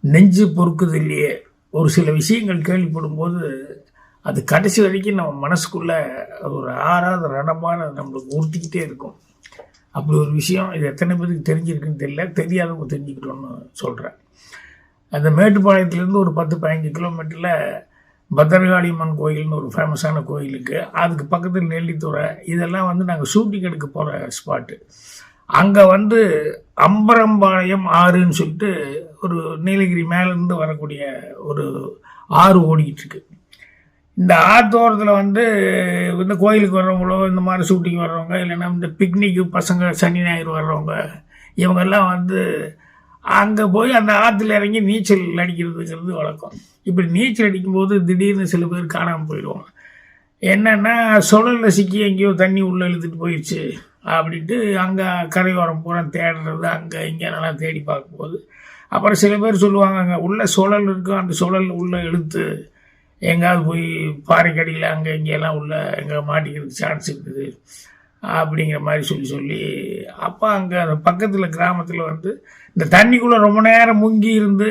நெஞ்சு பொறுக்குது இல்லையே. ஒரு சில விஷயங்கள் கேள்விப்படும்போது அது கடைசி வரைக்கும் நம்ம மனசுக்குள்ளே ஒரு ஆறாத ரணமான நம்மளுக்கு உறுத்திக்கிட்டே இருக்கும். அப்படி ஒரு விஷயம் இது எத்தனை பேருக்கு தெரிஞ்சிருக்குன்னு தெரியல, தெரியாதவங்க தெரிஞ்சுக்கிட்டோன்னு சொல்கிறேன். அந்த மேட்டுப்பாளையத்துலேருந்து ஒரு 10-15 கிலோமீட்டரில் பத்திரகாளியம்மன் கோயில்னு ஒரு ஃபேமஸான கோயிலுக்கு, அதுக்கு பக்கத்தில் நெல்லித்துறை, இதெல்லாம் நாங்கள் ஷூட்டிங் எடுக்க போகிற ஸ்பாட்டு. அங்கே அம்பரம்பாளையம் ஆறுன்னு சொல்லிட்டு ஒரு நீலகிரி மேலேருந்து வரக்கூடிய ஒரு ஆறு ஓடிக்கிட்டு இருக்கு. இந்த ஆத்தோரத்தில் இந்த கோயிலுக்கு வர்றவங்களோ, இந்த மாதிரி ஷூட்டிங் வர்றவங்க, இல்லைன்னா இந்த பிக்னிக்கு பசங்க சனி ஞாயிறு வர்றவங்க, இவங்கெல்லாம் அங்கே போய் அந்த ஆற்றுல இறங்கி நீச்சல் அடிக்கிறதுங்கிறது வழக்கம். இப்படி நீச்சல் அடிக்கும்போது திடீர்னு சில பேர் காணாமல் போயிடுவாங்க. என்னென்னா சுழலில் சிக்கி எங்கேயோ தண்ணி உள்ளே இழுத்துட்டு போயிடுச்சு அப்படின்ட்டு அங்கே கரையோரம் பூரா தேடுறது, அங்கே இங்கே நல்லா தேடி பார்க்கும்போது அப்புறம் சில பேர் சொல்லுவாங்க, அங்கே உள்ள சுழல் இருக்கும், அந்த சுழல் உள்ளே இழுத்து எங்கேயாவது போய் பாறைக்கடியில் அங்கே இங்கெல்லாம் உள்ள எங்கே மாட்டிக்கிறதுக்கு சான்ஸ் இருக்குது அப்படிங்கிற மாதிரி சொல்லி அப்போ அங்கே அந்த பக்கத்தில் கிராமத்தில் இந்த தண்ணிக்குள்ளே ரொம்ப நேரம் முங்கி இருந்து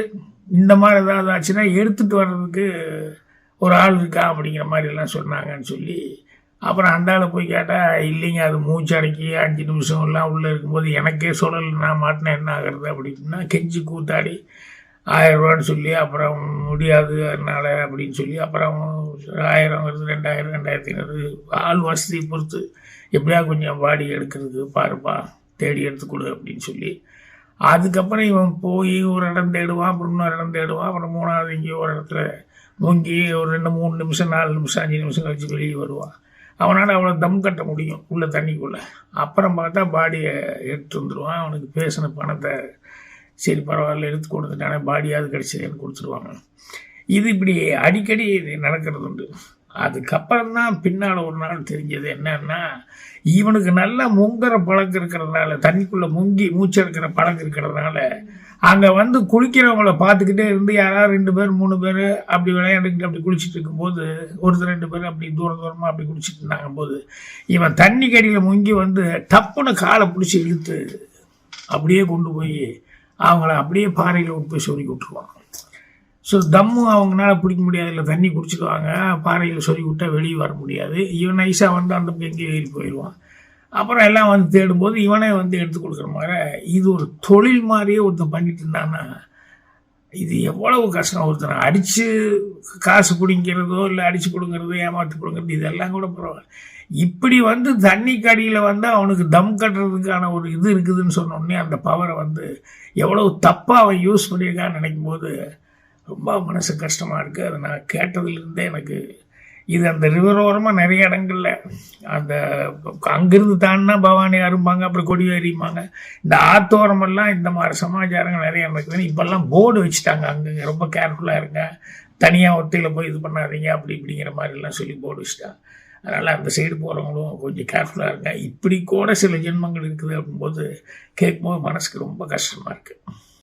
இந்த மாதிரி ஏதாவது ஆச்சுன்னா எடுத்துகிட்டு வர்றதுக்கு ஒரு ஆள் இருக்கா அப்படிங்கிற மாதிரிலாம் சொன்னாங்கன்னு சொல்லி அப்புறம் அந்த ஆளை போய் கேட்டால், இல்லைங்க அது மூச்சடக்கி 5 நிமிஷம்லாம் உள்ளே இருக்கும்போது எனக்கே சுழல் நான் மாட்டினா என்ன ஆகிறது அப்படின்னா கெஞ்சி கூத்தாடி 1000 ரூபான்னு சொல்லி அப்புறம் முடியாது அதனால் அப்படின்னு சொல்லி அப்புறம் 1000 2000 2500 ஆள் வசதி பொறுத்து எப்படியா கொஞ்சம் பாடி எடுக்கிறதுக்கு பாருப்பா தேடி எடுத்துக்கொடு அப்படின்னு சொல்லி அதுக்கப்புறம் இவன் போய் ஒரு இடம் தேடுவான், அப்புறம் இன்னொரு இடம் தேடுவான், அப்புறம் 3வது எங்கேயோ ஒரு இடத்துல முங்கி ஒரு 2-3 நிமிஷம் 4 நிமிஷம் 5 நிமிஷம் கழிச்சு வெளியே வருவான். அவனால் அவ்வளோ தம் கட்ட முடியும் உள்ள தண்ணிக்குள்ளே. அப்புறம் பார்த்தா பாடியை எடுத்து வந்துடுவான். அவனுக்கு பேசின பணத்தை சரி பரவாயில்ல எடுத்து கொடுத்துட்டானே, பாடியாவது கிடச்சதுன்னு கொடுத்துருவாங்க. இது இப்படி அடிக்கடி நடக்கிறது உண்டு. அதுக்கப்புறம் தான் பின்னால் ஒரு நாள் தெரிஞ்சது என்னன்னா, இவனுக்கு நல்லா முங்குற பழக்கம் இருக்கிறதுனால, தண்ணிக்குள்ளே முங்கி மூச்செடுக்கிற பழக்கம் இருக்கிறதுனால அங்கே குளிக்கிறவங்கள பார்த்துக்கிட்டே இருந்து யாராவது 2 பேர் 3 பேர் அப்படி விளையாண்டுக்கிட்டு அப்படி குளிச்சுட்டு இருக்கும்போது ஒருத்தர் 2 பேர் அப்படி தூரமாக அப்படி குளிச்சுட்டு இருந்தாங்க போது இவன் தண்ணி கடியில் முங்கி டப்புன்னு காலை பிடிச்சி இழுத்து அப்படியே கொண்டு போய் அவங்கள அப்படியே பாறையில் விட்டு போய் சொருகி விட்டுருவாங்க. ஸோ தம்மு அவங்களால பிடிக்க முடியாது, இல்லை தண்ணி குடிச்சிடுவாங்க, பாறையில் சொருகி விட்டால் வெளியே வர முடியாது. இவன் நைஸாக அந்த எங்கேயும் ஏறி போயிடுவான். அப்புறம் எல்லாம் தேடும்போது இவனே எடுத்து கொடுக்குற மாதிரி இது ஒரு தொழில் மாதிரியே ஒருத்தன் பண்ணிட்டு இருந்தான்னா இது எவ்வளவு கஷ்டம். ஒருத்தனை அடித்து காசு பிடிங்கிறதோ இல்லை அடித்து கொடுங்கிறதோ ஏமாற்றி கொடுங்கிறது இதெல்லாம் கூட பரவாயில்ல. இப்படி தண்ணி கடியில் அவனுக்கு தம் கட்டுறதுக்கான ஒரு இது இருக்குதுன்னு சொன்னோடனே அந்த பவரை எவ்வளவு தப்பாக அவன் யூஸ் பண்ணியிருக்கான்னு நினைக்கும் போது ரொம்ப மனசு கஷ்டமாக இருக்குது. அதை நான் கேட்டதுலேருந்தே எனக்கு இது அந்த ரிவரோரமாக நிறைய இடங்களில் அந்த அங்கிருந்து தாண்டினா பவானி அரும்பாங்க, அப்புறம் கொடி ஏறிப்பாங்க. இந்த ஆத்தோரமெல்லாம் இந்த மாதிரி சமாச்சாரங்கள் நிறைய நடக்குதுன்னு இப்போல்லாம் போர்டு வச்சுட்டாங்க. அங்கே ரொம்ப கேர்ஃபுல்லாக இருங்க, தனியாக ஒத்தையில் போய் இது பண்ணாதீங்க அப்படி இப்படிங்கிற மாதிரிலாம் சொல்லி போர்டு வச்சுட்டாங்க. அதனால் அந்த சைடு போகிறவங்களும் கொஞ்சம் கேர்ஃபுல்லாக இருங்க. இப்படி கூட சில ஜென்மங்கள் இருக்குது அப்படிங்கும்போது கேட்கும்போது மனசுக்கு ரொம்ப கஷ்டமாக இருக்குது.